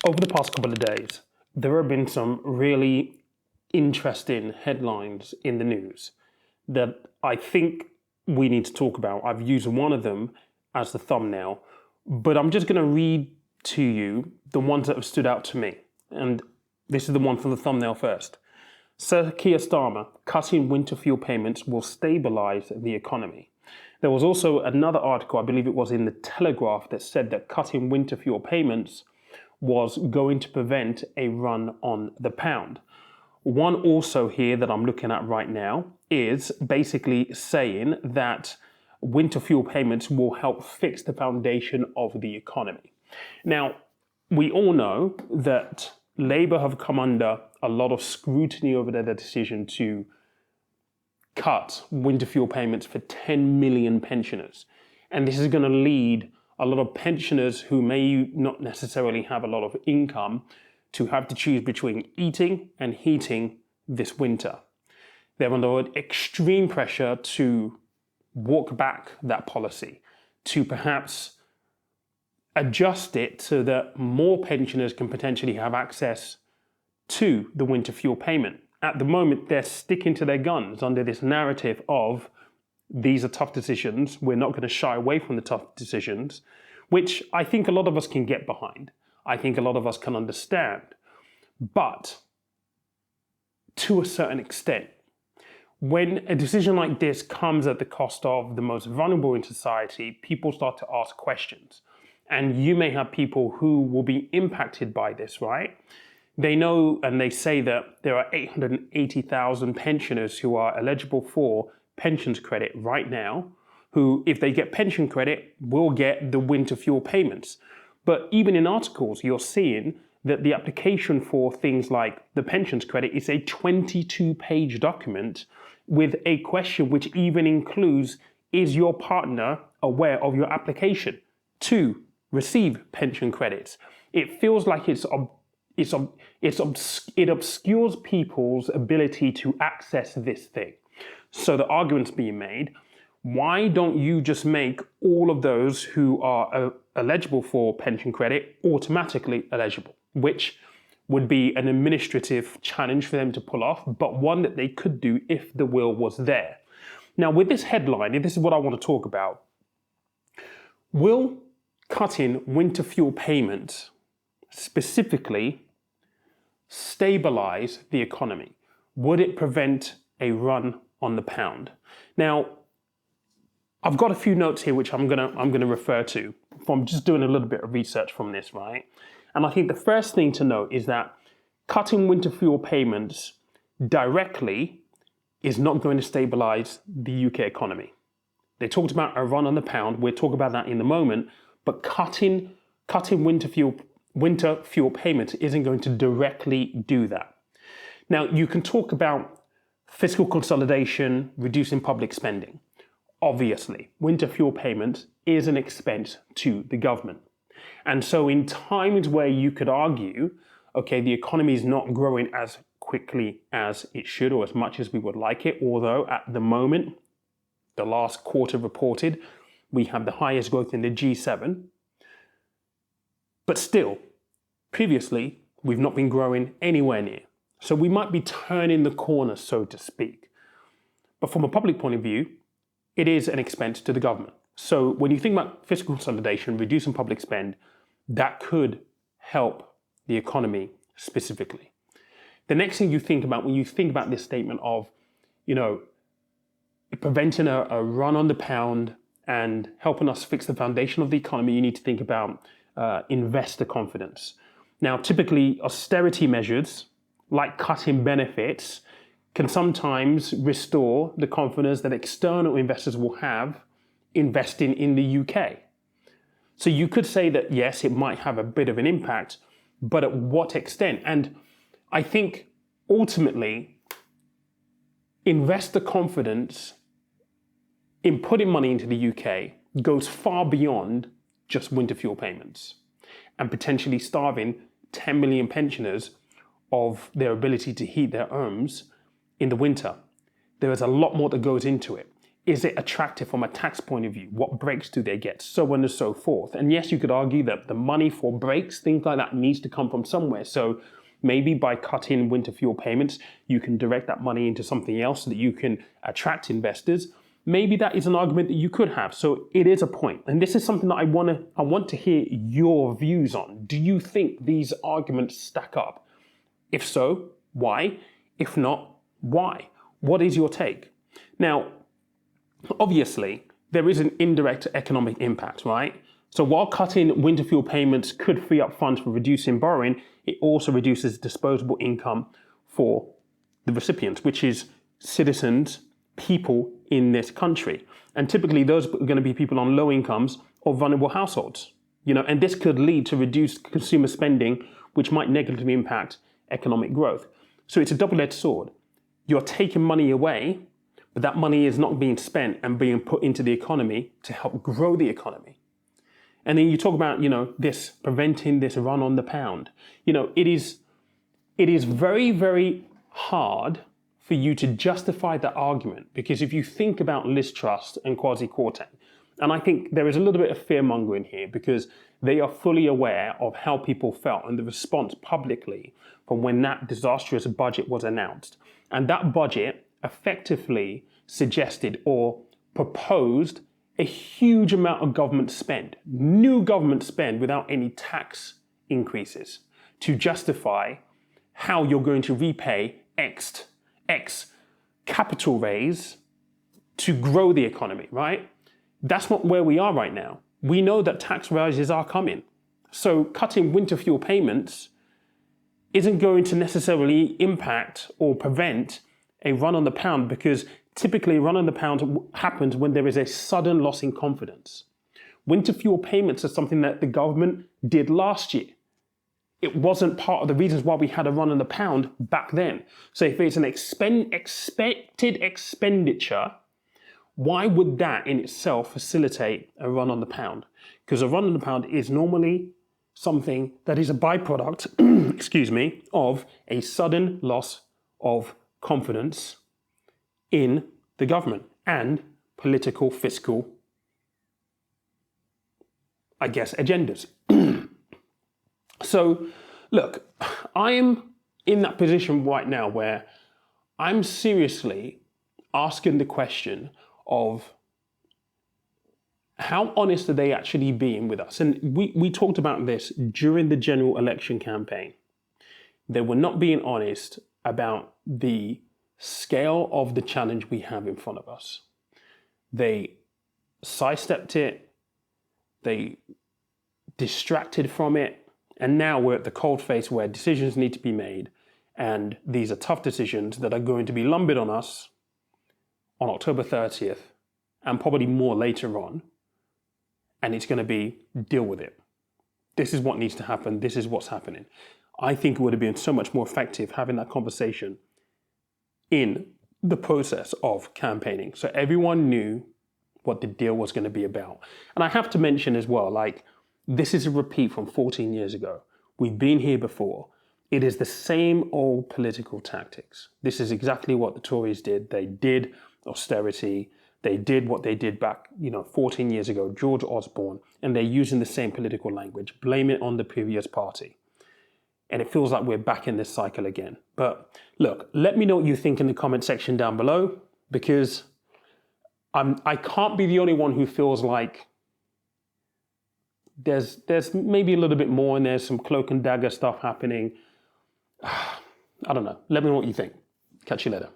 Over the past couple of days, there have been some really interesting headlines in the news that I think we need to talk about. I've used one of them as the thumbnail, but I'm just going to read to you the ones that have stood out to me. And this is the one from the thumbnail first. Sir Keir Starmer, cutting winter fuel payments will stabilise the economy. There was also another article, I believe it was in the Telegraph, that said that cutting winter fuel payments was going to prevent a run on the pound. One also here that I'm looking at right now is basically saying that winter fuel payments will help fix the foundation of the economy. Now, we all know that Labour have come under a lot of scrutiny over their decision to cut winter fuel payments for 10 million pensioners. And this is going to lead a lot of pensioners who may not necessarily have a lot of income to have to choose between eating and heating this winter. They're under extreme pressure to walk back that policy, to perhaps adjust it so that more pensioners can potentially have access to the winter fuel payment. At the moment, they're sticking to their guns under this narrative of these are tough decisions. We're not going to shy away from the tough decisions, which I think a lot of us can get behind. I think a lot of us can understand. But to a certain extent, when a decision like this comes at the cost of the most vulnerable in society, people start to ask questions. And you may have people who will be impacted by this, right? They know and they say that there are 880,000 pensioners who are eligible for pensions credit right now, who, if they get pension credit, will get the winter fuel payments. But even in articles, you're seeing that the application for things like the pensions credit is a 22-page document with a question which even includes, is your partner aware of your application to receive pension credits? It feels like it obscures people's ability to access this thing. So the argument's being made, why don't you just make all of those who are eligible for pension credit automatically eligible, which would be an administrative challenge for them to pull off, but one that they could do if the will was there. Now, with this headline, and this is what I want to talk about, will cutting winter fuel payments specifically stabilize the economy? Would it prevent a run on the pound? Now, I've got a few notes here which I'm gonna refer to from just doing a little bit of research from this, right? And I think the first thing to note is that cutting winter fuel payments directly is not going to stabilize the UK economy. They talked about a run on the pound. We'll talk about that in a moment. But cutting winter fuel payments isn't going to directly do that. Now, you can talk about fiscal consolidation, reducing public spending. Obviously, winter fuel payment is an expense to the government. And so in times where you could argue, okay, the economy is not growing as quickly as it should or as much as we would like it, although at the moment, the last quarter reported, we have the highest growth in the G7. But still, previously, we've not been growing anywhere near. So we might be turning the corner, so to speak. But from a public point of view, it is an expense to the government. So when you think about fiscal consolidation, reducing public spend, that could help the economy specifically. The next thing you think about when you think about this statement of, preventing a run on the pound and helping us fix the foundation of the economy, you need to think about investor confidence. Now, typically, austerity measures like cutting benefits can sometimes restore the confidence that external investors will have investing in the UK. So you could say that, yes, it might have a bit of an impact, but at what extent? And I think ultimately, investor confidence in putting money into the UK goes far beyond just winter fuel payments and potentially starving 10 million pensioners of their ability to heat their homes in the winter. There is a lot more that goes into it. Is it attractive from a tax point of view? What breaks do they get? So on and so forth. And yes, you could argue that the money for breaks, things like that, needs to come from somewhere. So maybe by cutting winter fuel payments, you can direct that money into something else so that you can attract investors. Maybe that is an argument that you could have. So it is a point. And this is something that I want to hear your views on. Do you think these arguments stack up? If so, why? If not, why? What is your take? Now, obviously, there is an indirect economic impact, right? So while cutting winter fuel payments could free up funds for reducing borrowing, it also reduces disposable income for the recipients, which is citizens, people in this country. And typically those are going to be people on low incomes or vulnerable households. And this could lead to reduced consumer spending, which might negatively impact economic growth. So it's a double-edged sword. You're taking money away, but that money is not being spent and being put into the economy to help grow the economy. And then you talk about, this preventing this run on the pound. It is very, very hard for you to justify that argument, because if you think about Liz Truss and Kwasi Kwarteng, and I think there is a little bit of fear-mongering here because they are fully aware of how people felt and the response publicly from when that disastrous budget was announced. And that budget effectively suggested or proposed a huge amount of government spend, new government spend without any tax increases, to justify how you're going to repay X capital raise to grow the economy, right? That's not where we are right now. We know that tax rises are coming. So cutting winter fuel payments isn't going to necessarily impact or prevent a run on the pound, because typically a run on the pound happens when there is a sudden loss in confidence. Winter fuel payments are something that the government did last year. It wasn't part of the reasons why we had a run on the pound back then. So if it's an expected expenditure, why would that in itself facilitate a run on the pound? Because a run on the pound is normally something that is a byproduct, of a sudden loss of confidence in the government and political, fiscal, agendas. So, look, I'm in that position right now where I'm seriously asking the question of how honest are they actually being with us? And we talked about this during the general election campaign. They were not being honest about the scale of the challenge we have in front of us. They sidestepped it, they distracted from it, and now we're at the cold face where decisions need to be made, and these are tough decisions that are going to be lumbered on us on October 30th, and probably more later on, and it's going to be deal with it. This is what needs to happen, this is what's happening. I think it would have been so much more effective having that conversation in the process of campaigning, so everyone knew what the deal was going to be about. And I have to mention as well, this is a repeat from 14 years ago. We've been here before. It is the same old political tactics. This is exactly what the Tories did. They did austerity. They did what they did back, 14 years ago, George Osborne, and they're using the same political language. Blame it on the previous party. And it feels like we're back in this cycle again. But look, let me know what you think in the comment section down below, because I can't be the only one who feels like there's maybe a little bit more, and there's some cloak and dagger stuff happening. I don't know. Let me know what you think. Catch you later.